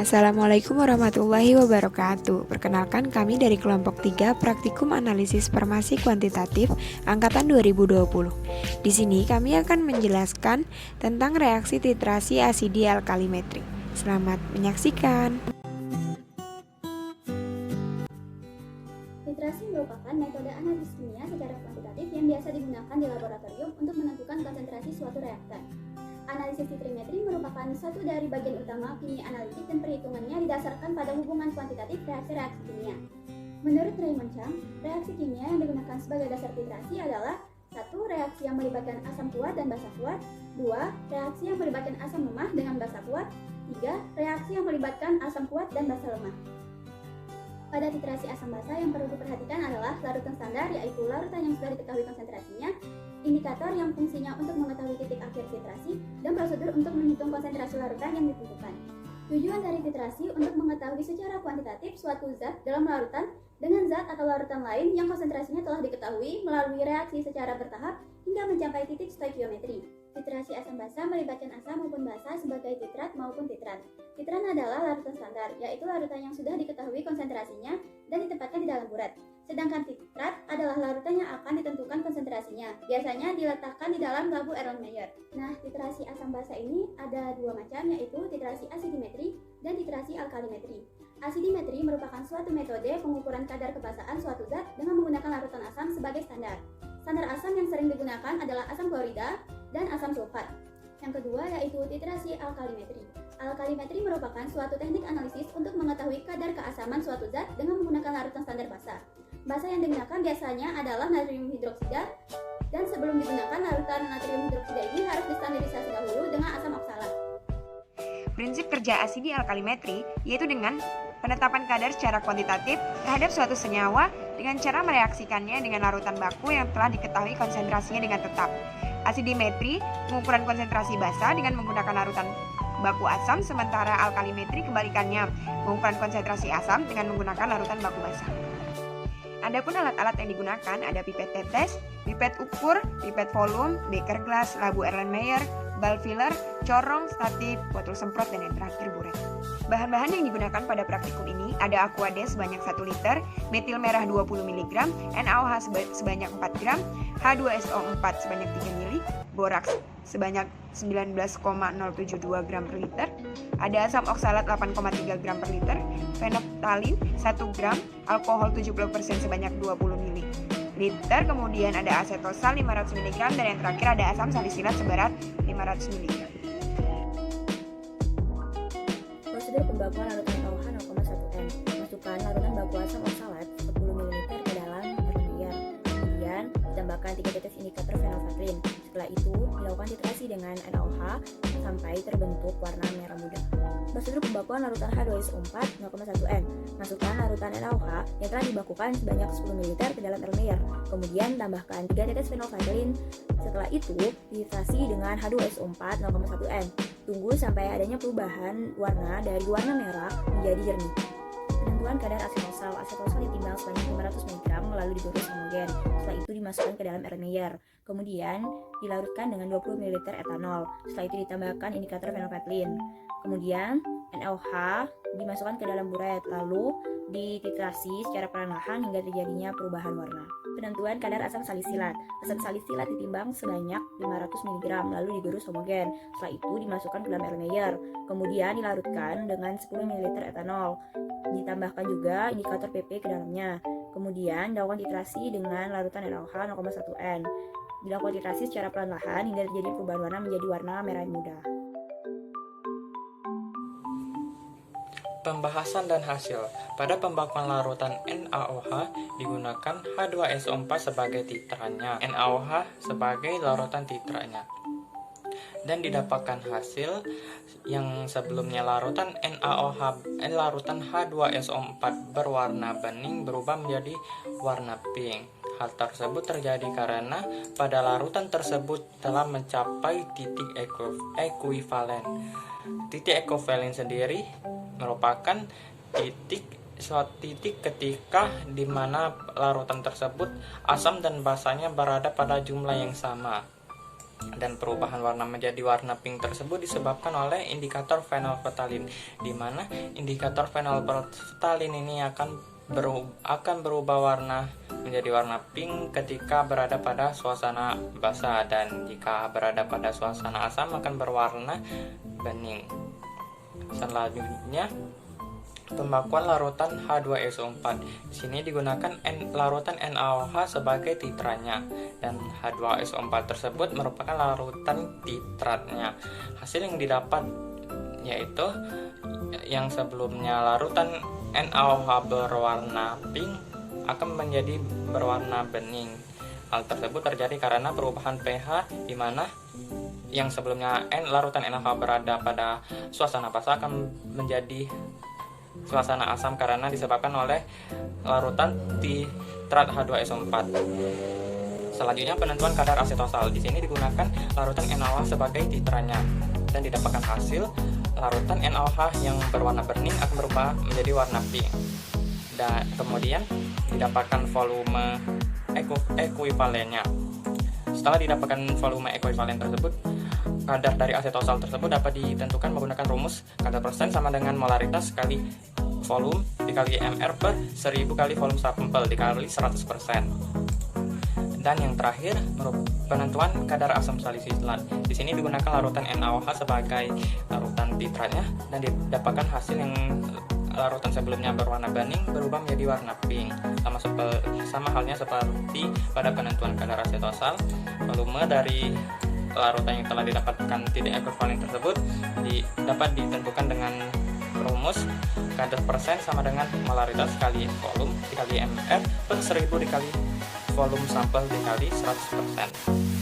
Assalamualaikum warahmatullahi wabarakatuh. Perkenalkan kami dari kelompok 3 Praktikum Analisis Farmasi Kuantitatif angkatan 2020. Di sini kami akan menjelaskan tentang reaksi titrasi asidi alkalimetri. Selamat menyaksikan. Titrasi merupakan metode analisis kimia secara kuantitatif yang biasa digunakan di laboratorium untuk menentukan konsentrasi suatu reaktan. Analisis titrimetri merupakan satu dari bagian utama kimia analitik dan perhitungannya didasarkan pada hubungan kuantitatif reaksi-reaksi kimia. Menurut Raymond Chang, reaksi kimia yang digunakan sebagai dasar titrasi adalah 1. Reaksi yang melibatkan asam kuat dan basa kuat. 2. Reaksi yang melibatkan asam lemah dengan basa kuat. 3. Reaksi yang melibatkan asam kuat dan basa lemah. Pada titrasi asam basa yang perlu diperhatikan adalah larutan standar, yaitu larutan yang sudah diketahui konsentrasinya, indikator yang fungsinya untuk mengetahui titik akhir titrasi, dan prosedur untuk menghitung konsentrasi larutan yang ditentukan. Tujuan dari titrasi untuk mengetahui secara kuantitatif suatu zat dalam larutan dengan zat atau larutan lain yang konsentrasinya telah diketahui melalui reaksi secara bertahap hingga mencapai titik stoikiometri. Titrasi asam basa melibatkan asam maupun basa sebagai titrat maupun titrat. Titrat adalah larutan standar, yaitu larutan yang sudah diketahui konsentrasinya dan ditempatkan di dalam burat. Sedangkan titrat adalah larutan yang akan ditentukan konsentrasinya, biasanya diletakkan di dalam labu Erlenmeyer. Nah, titrasi asam basa ini ada dua macam, yaitu titrasi asidimetri dan titrasi alkalimetri. Asidimetri merupakan suatu metode pengukuran kadar kebasaan suatu zat dengan menggunakan larutan asam sebagai standar. Standar asam yang sering digunakan adalah asam klorida dan asam sulfat. Yang kedua yaitu titrasi alkalimetri. Alkalimetri merupakan suatu teknik analisis untuk mengetahui kadar keasaman suatu zat dengan menggunakan larutan standar basa. Basa yang digunakan biasanya adalah natrium hidroksida, dan sebelum digunakan larutan natrium hidroksida ini harus distandarisasi dahulu dengan asam oksalat. Prinsip kerja asidi alkalimetri yaitu dengan penetapan kadar secara kuantitatif terhadap suatu senyawa dengan cara mereaksikannya dengan larutan baku yang telah diketahui konsentrasinya dengan tetap. Asidimetri, pengukuran konsentrasi basa dengan menggunakan larutan baku asam, sementara alkalimetri kebalikannya, pengukuran konsentrasi asam dengan menggunakan larutan baku basa. Adapun alat-alat yang digunakan ada pipet tetes, pipet ukur, pipet volume, beker gelas, labu Erlenmeyer, bal filler, corong, statif, botol semprot, dan yang terakhir buret. Bahan-bahan yang digunakan pada praktikum ini ada Aquades sebanyak 1 liter, metil merah 20 mg, NaOH sebanyak 4 gram, H2SO4 sebanyak 3 mili, boraks sebanyak 19,072 gram per liter, ada asam oksalat 8,3 gram per liter, fenolftalin 1 gram, alkohol 70% sebanyak 20 mili liter, kemudian ada asetosal 500 mg, dan yang terakhir ada asam salisilat seberat 500 mg. Prosedur pembakuan larutan NaOH 0,1 N. Masukkan larutan baku asam oksalat 10 ml ke dalam Erlenmeyer. Kemudian ditambahkan 3 tetes indikator fenolftalin. Setelah itu dilakukan titrasi dengan NaOH sampai terbentuk warna merah muda. Prosedur pembakuan larutan H2SO4 0,1 N. Masukkan larutan NaOH yang telah dibakukan sebanyak 10 ml ke dalam Erlenmeyer. Kemudian tambahkan 3 tetes fenolftalin. Setelah itu titrasi dengan H2SO4 0,1 N. Tunggu sampai adanya perubahan warna dari warna merah menjadi jernih. Penentuan kadar asetosal. Asetosal ditimbang sebanyak 500 mg lalu digoreng homogen. Setelah itu dimasukkan ke dalam Erlenmeyer. Kemudian dilarutkan dengan 20 ml etanol. Setelah itu ditambahkan indikator fenolftalin. Kemudian NaOH dimasukkan ke dalam buret, lalu dititrasi secara perlahan hingga terjadinya perubahan warna. Penentuan kadar asam salisilat. Asam salisilat ditimbang sebanyak 500 mg lalu digoreng homogen. Setelah itu dimasukkan ke dalam Erlenmeyer. Kemudian dilarutkan dengan 10 ml etanol. Ditambahkan juga indikator PP ke dalamnya. Kemudian dilakukan titrasi dengan larutan NaOH 0,1 N. Dilakukan titrasi secara perlahan hingga terjadi perubahan warna menjadi warna merah muda. Pembahasan dan hasil. Pada pembakuan larutan NaOH digunakan H2SO4 sebagai titrannya, NaOH sebagai larutan titrannya, dan didapatkan hasil yang sebelumnya larutan larutan H2SO4 berwarna bening berubah menjadi warna pink. Hal tersebut terjadi karena pada larutan tersebut telah mencapai titik ekuivalen. Titik ekuivalen sendiri merupakan suatu titik ketika di mana larutan tersebut asam dan basanya berada pada jumlah yang sama. Dan perubahan warna menjadi warna pink tersebut disebabkan oleh indikator fenolfthalein, di mana indikator fenolfthalein ini akan berubah warna menjadi warna pink ketika berada pada suasana basah, dan jika berada pada suasana asam akan berwarna bening. Selanjutnya, pembakuan larutan H2SO4. Di sini digunakan larutan NaOH sebagai titranya, dan H2SO4 tersebut merupakan larutan titratnya. Hasil yang didapat yaitu yang sebelumnya larutan NaOH berwarna pink akan menjadi berwarna bening. Hal tersebut terjadi karena perubahan pH, di mana yang sebelumnya larutan NaOH berada pada suasana basah akan menjadi suasana asam karena disebabkan oleh larutan titrat H2SO4. Selanjutnya, penentuan kadar asetosal. Di sini digunakan larutan NaOH sebagai titranya, dan didapatkan hasil larutan NaOH yang berwarna bening akan berubah menjadi warna pink. Dan kemudian didapatkan volume ekuivalennya. Setelah didapatkan volume ekuivalen tersebut, kadar dari asetosal tersebut dapat ditentukan menggunakan rumus kadar persen sama dengan molaritas kali volume dikali mR per 1000 kali volume sampel dikali 100%. Dan yang terakhir, penentuan kadar asam salisilat. Di sini digunakan larutan NaOH sebagai larutan titratnya, dan didapatkan hasil yang larutan sebelumnya berwarna bening berubah menjadi warna pink. Sama halnya seperti pada penentuan kadar asetosal, volume dari larutan yang telah didapatkan tidak ekuivalen tersebut dapat ditentukan dengan rumus kadar persen sama dengan molaritas kali volume dikali mR per 1000 dikali volume sampel dikali 100%.